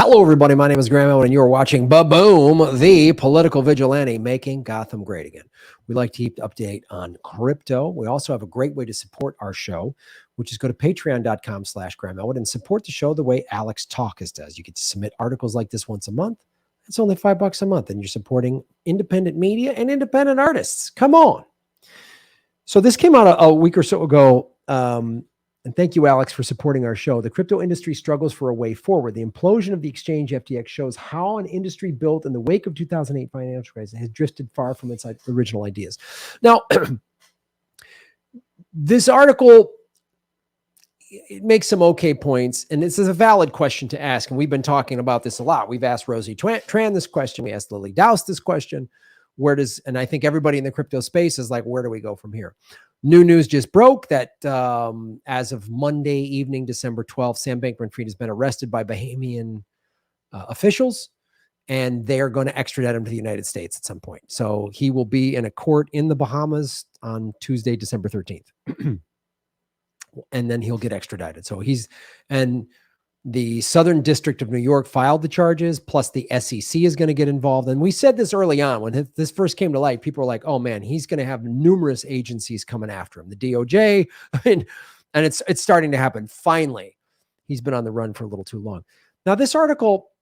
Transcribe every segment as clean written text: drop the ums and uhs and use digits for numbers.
Hello, everybody. My name is Graham Elwood, and you are watching Ba-Boom, the political vigilante, making Gotham great again. We like to keep update on crypto. We also have a great way to support our show, which is go to patreon.com/Graham Elwood and support the show the way Alex Talkis does. You get to submit articles like this once a month. It's only $5 a month, and you're supporting independent media and independent artists. Come on. So this came out a week or so ago. And thank you, Alex, for supporting our show. The crypto industry struggles for a way forward. The implosion of the exchange FTX shows how an industry built in the wake of 2008 financial crisis has drifted far from its original ideas. Now, this article, it makes some okay points, and this is a valid question to ask. And we've been talking about this a lot. We've asked Rosie Tran this question. We asked Lily Dowse this question. And I think everybody in the crypto space is like, where do we go from here? New news just broke that as of Monday evening, December 12th, Sam Bankman-Fried has been arrested by Bahamian officials, and they are going to extradite him to the United States at some point. So he will be in a court in the Bahamas on Tuesday, December 13th. And then he'll get extradited. So the Southern District of New York filed the charges, plus the SEC is going to get involved. And we said this early on when this first came to light. People were like, oh man, he's going to have numerous agencies coming after him. The DOJ, and it's starting to happen. Finally, he's been on the run for a little too long. Now, this article,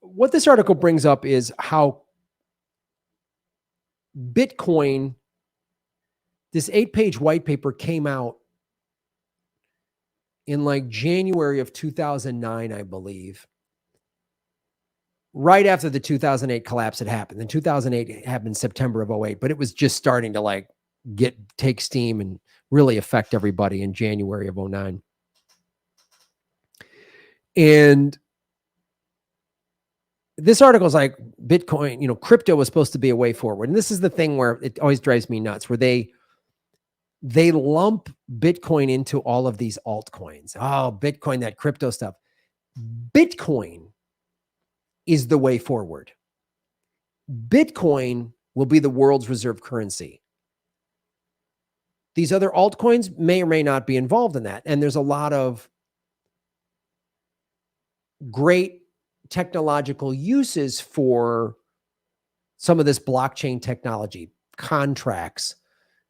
what this article brings up is how Bitcoin, this 8-page white paper came out in like January of 2009, I believe, right after the 2008 collapse had happened. In 2008 happened in September of 2008, but it was just starting to like take steam and really affect everybody in January of 2009. And this article is like Bitcoin, crypto was supposed to be a way forward. And this is the thing where it always drives me nuts, where they lump Bitcoin into all of these altcoins. Oh, Bitcoin, that crypto stuff. Bitcoin is the way forward. Bitcoin will be the world's reserve currency. These other altcoins may or may not be involved in that. And there's a lot of great technological uses for some of this blockchain technology, contracts,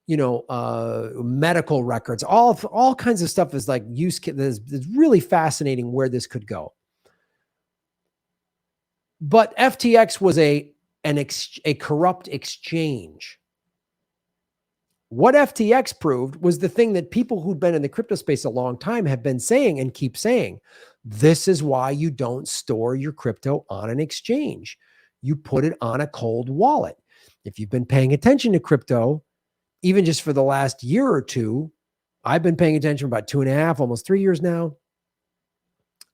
medical records, all kinds of stuff is like it's really fascinating where this could go. But FTX was a corrupt exchange. What FTX proved was the thing that people who'd been in the crypto space a long time have been saying and keep saying. This is why you don't store your crypto on an exchange. You put it on a cold wallet. If you've been paying attention to crypto, even just for the last year or two, I've been paying attention for about 2.5, almost 3 years now.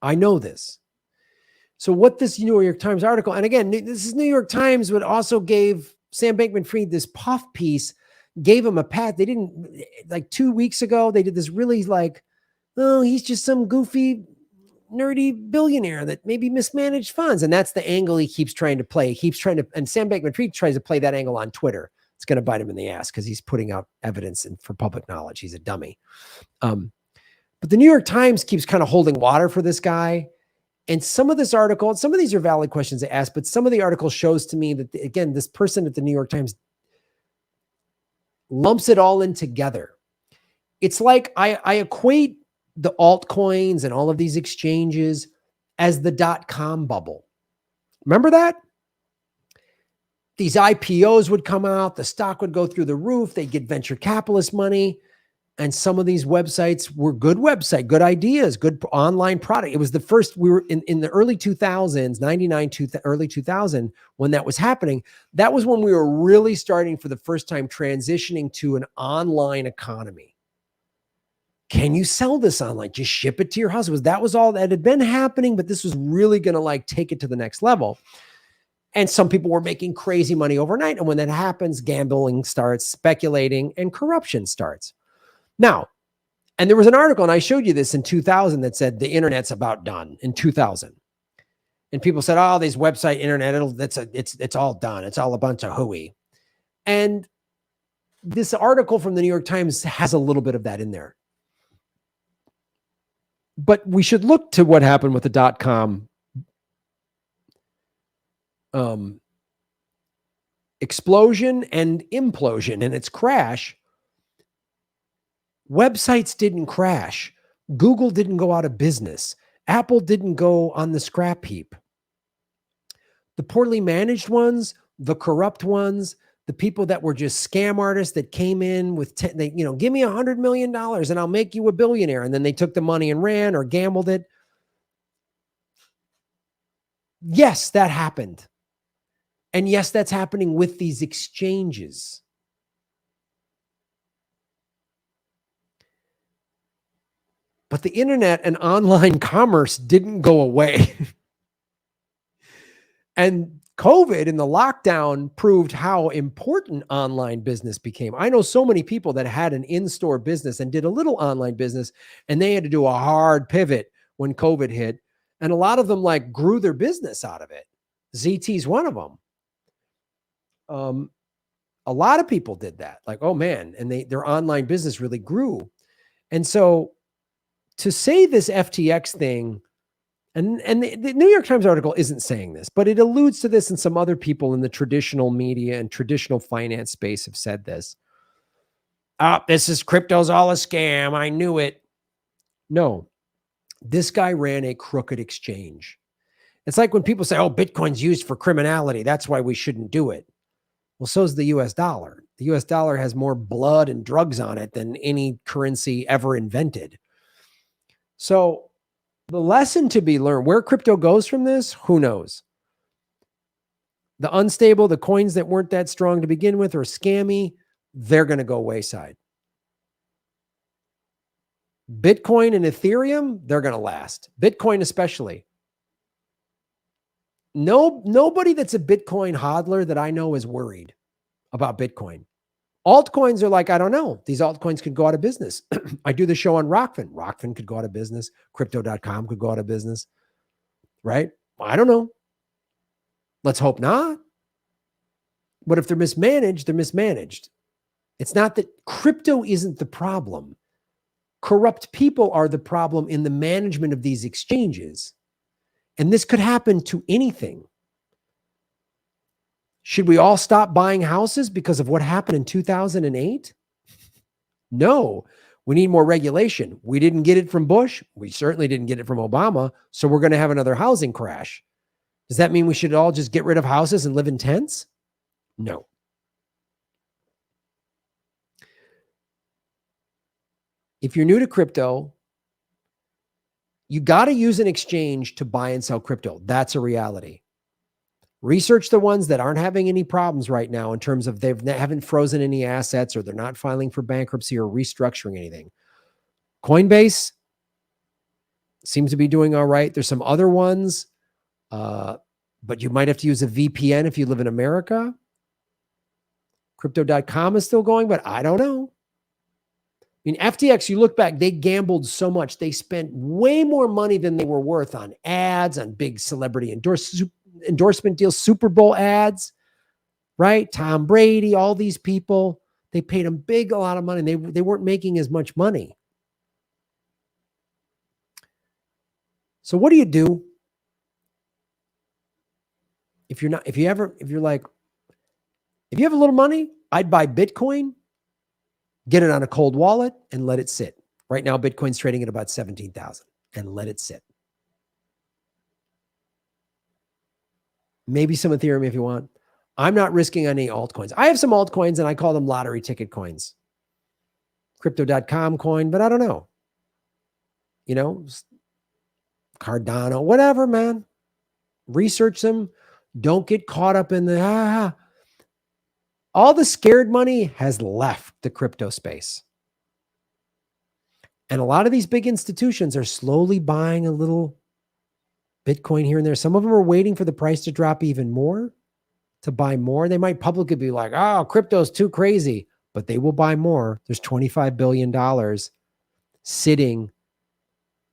I know this. So what this New York Times article, and again, this is New York Times, but also gave Sam Bankman-Fried this puff piece, gave him a pat. They didn't, like 2 weeks ago, they did this really like, oh, he's just some goofy, nerdy billionaire that maybe mismanaged funds. And that's the angle he keeps trying to play. And Sam Bankman-Fried tries to play that angle on Twitter. It's going to bite him in the ass because he's putting out evidence for public knowledge. He's a dummy. But the New York Times keeps kind of holding water for this guy. And some of this article, and some of these are valid questions they ask, but some of the article shows to me that, again, this person at the New York Times lumps it all in together. It's like I equate the altcoins and all of these exchanges as the .com bubble. Remember that? These IPOs would come out, the stock would go through the roof, they'd get venture capitalist money, and some of these websites were good ideas, good online product. It was the first, we were in the early 2000s, 99 to early 2000, when that was happening. That was when we were really starting for the first time transitioning to an online economy. Can you sell this online? Just ship it to your house. That was all that had been happening, but this was really going to like take it to the next level. And some people were making crazy money overnight. And when that happens, gambling starts, speculating, and corruption starts. Now, and there was an article, and I showed you this in 2000 that said the internet's about done in 2000. And people said, oh, these website internet, it's all done. It's all a bunch of hooey. And this article from the New York Times has a little bit of that in there. But we should look to what happened with the .com explosion and implosion and its crash. Websites didn't crash. Google didn't go out of business. Apple didn't go on the scrap heap. The poorly managed ones, the corrupt ones, the people that were just scam artists that came in with, give me $100 million and I'll make you a billionaire. And then they took the money and ran or gambled it. Yes, that happened. And yes, that's happening with these exchanges. But the internet and online commerce didn't go away. And COVID and the lockdown proved how important online business became. I know so many people that had an in-store business and did a little online business, and they had to do a hard pivot when COVID hit. And a lot of them grew their business out of it. ZT's one of them. A lot of people did that. Oh man, and their online business really grew. And so to say this FTX thing, and the New York Times article isn't saying this, but it alludes to this, and some other people in the traditional media and traditional finance space have said this. This is crypto's all a scam. I knew it. No, this guy ran a crooked exchange. It's like when people say, Bitcoin's used for criminality. That's why we shouldn't do it. Well, so is the US dollar. The US dollar has more blood and drugs on it than any currency ever invented. So the lesson to be learned, where crypto goes from this, who knows? The unstable, the coins that weren't that strong to begin with or scammy, they're going to go wayside. Bitcoin and Ethereum, they're going to last. Bitcoin especially. Nobody that's a Bitcoin hodler that I know is worried about Bitcoin. Altcoins are I don't know. These altcoins could go out of business. I do the show on Rockfin. Rockfin could go out of business. Crypto.com could go out of business. Right? I don't know. Let's hope not. But if they're mismanaged, they're mismanaged. It's not that crypto isn't the problem. Corrupt people are the problem in the management of these exchanges. And this could happen to anything. Should we all stop buying houses because of what happened in 2008? No, we need more regulation. We didn't get it from Bush. We certainly didn't get it from Obama. So we're going to have another housing crash. Does that mean we should all just get rid of houses and live in tents? No. If you're new to crypto, you got to use an exchange to buy and sell crypto. That's a reality. Research the ones that aren't having any problems right now in terms of they haven't frozen any assets or they're not filing for bankruptcy or restructuring anything. Coinbase seems to be doing all right. There's some other ones, but you might have to use a VPN if you live in America. Crypto.com is still going, but I don't know. I mean, FTX, you look back, they gambled so much. They spent way more money than they were worth on ads, on big celebrity endorsement deals, Super Bowl ads, right? Tom Brady, all these people, they paid them a lot of money. They weren't making as much money. So what do you do if you have a little money? I'd buy Bitcoin, get it on a cold wallet, and let it sit. Right now, Bitcoin's trading at about 17,000, and let it sit. Maybe some Ethereum if you want. I'm not risking any altcoins. I have some altcoins, and I call them lottery ticket coins. Crypto.com coin, but I don't know. Cardano, whatever, man. Research them. Don't get caught up in the all the scared money has left the crypto space. And a lot of these big institutions are slowly buying a little Bitcoin here and there. Some of them are waiting for the price to drop even more to buy more. They might publicly be like, crypto's too crazy, but they will buy more. There's $25 billion sitting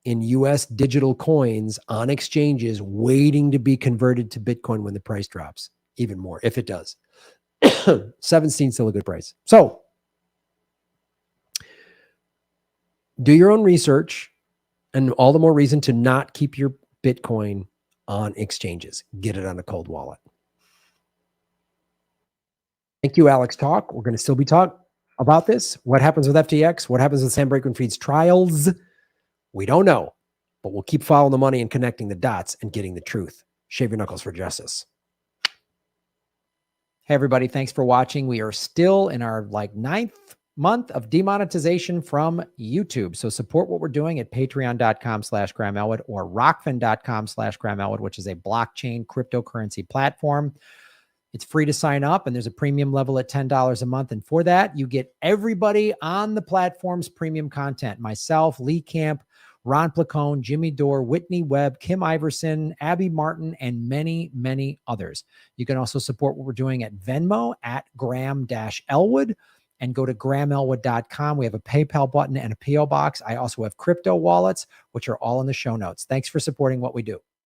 in US digital coins on exchanges waiting to be converted to Bitcoin when the price drops even more, if it does. 17 still a good price. So do your own research And all the more reason to not keep your Bitcoin on exchanges. Get it on a cold wallet. Thank you, Alex Talk. We're going to still be talking about this. What happens with FTX? What happens with Sam Bankman-Fried's trials? We don't know, but we'll keep following the money and connecting the dots and getting the truth. Shave your knuckles for justice. Hey, everybody. Thanks for watching. We are still in our ninth month of demonetization from YouTube. So support what we're doing at patreon.com/Graham Elwood or rockfin.com/Graham Elwood, which is a blockchain cryptocurrency platform. It's free to sign up, and there's a premium level at $10 a month. And for that, you get everybody on the platform's premium content. Myself, Lee Camp, Ron Placone, Jimmy Dore, Whitney Webb, Kim Iverson, Abby Martin, and many, many others. You can also support what we're doing at Venmo at Graham-Elwood and go to GrahamElwood.com. We have a PayPal button and a PO box. I also have crypto wallets, which are all in the show notes. Thanks for supporting what we do.